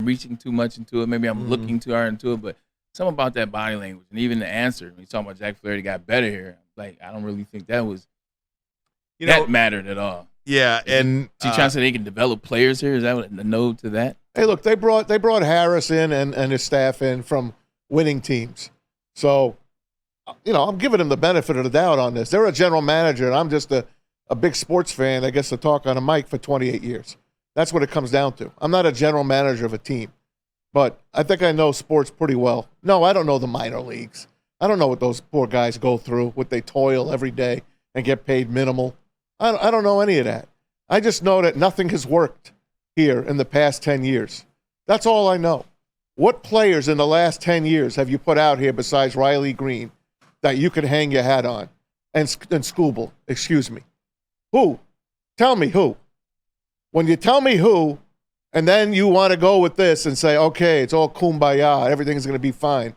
reaching too much into it. Maybe I'm looking too hard into it. But something about that body language and even the answer. When you're talking about Jack Flaherty got better here, like I don't really think that was that mattered at all. Yeah, and so you trying to say they can develop players here? Is that the node to that? Hey, look, they brought Harris in and his staff in from winning teams. So, I'm giving them the benefit of the doubt on this. They're a general manager, and I'm just a big sports fan that gets to talk on a mic for 28 years. That's what it comes down to. I'm not a general manager of a team, but I think I know sports pretty well. No, I don't know the minor leagues. I don't know what those poor guys go through, what they toil every day and get paid minimal. I don't know any of that. I just know that nothing has worked here in the past 10 years. That's all I know. What players in the last 10 years have you put out here besides Riley Green that you could hang your hat on? And Skubal, excuse me. Who? Tell me who. When you tell me who, and then you want to go with this and say, okay, it's all kumbaya, everything's going to be fine,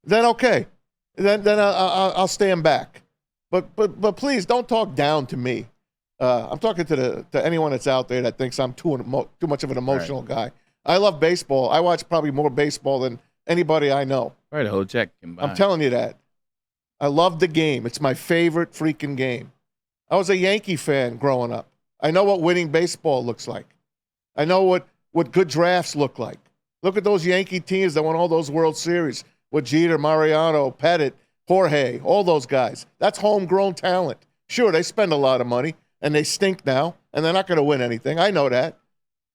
then okay. Then I'll stand back. But please don't talk down to me. I'm talking to anyone that's out there that thinks I'm too much of an emotional guy. I love baseball. I watch probably more baseball than anybody I know. Right, a whole check combined. I'm telling you that. I love the game. It's my favorite freaking game. I was a Yankee fan growing up. I know what winning baseball looks like. I know what good drafts look like. Look at those Yankee teams that won all those World Series with Jeter, Mariano, Pettit, Jorge, all those guys. That's homegrown talent. Sure, they spend a lot of money, and they stink now, and they're not going to win anything. I know that.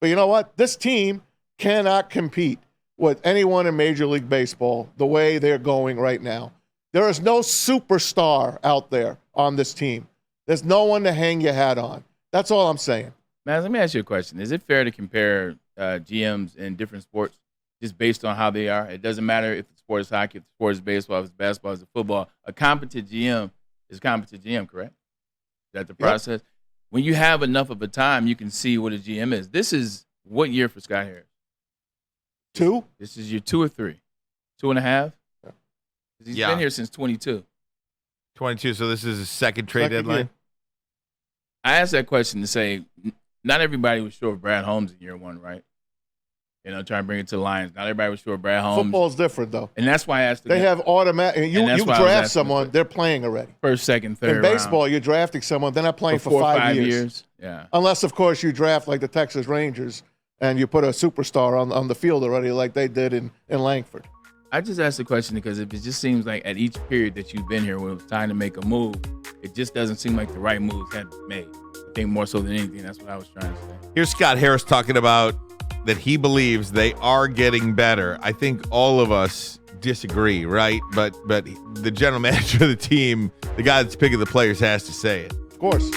But you know what? This team cannot compete with anyone in Major League Baseball the way they're going right now. There is no superstar out there on this team. There's no one to hang your hat on. That's all I'm saying. Man, let me ask you a question. Is it fair to compare GMs in different sports just based on how they are? It doesn't matter if the sport is hockey, if the sport is baseball, if it's basketball, if it's football. A competent GM is a competent GM, correct? Is that the process? Yep. When you have enough of a time, you can see what a GM is. This is what year for Scott Harris? 2? This is year 2 or 3? 2.5? Yeah. He's been here since 22. 22, so this is his second trade deadline? Year. I asked that question to say not everybody was sure of Brad Holmes in year 1, right? Trying to bring it to the Lions. Not everybody was sure of Brad Holmes. Football's different, though. And that's why I asked. They have automatic. You draft someone, they're playing already. First, second, third. In baseball, you're drafting someone, they're not playing for 5 years. Yeah. Unless, of course, you draft like the Texas Rangers and you put a superstar on the field already like they did in Langford. I just asked the question because it just seems like at each period that you've been here when it was time to make a move, it just doesn't seem like the right moves had been made. I think more so than anything, that's what I was trying to say. Here's Scott Harris talking about that he believes they are getting better. I think all of us disagree, right? But the general manager of the team, the guy that's picking the players, has to say it. Of course.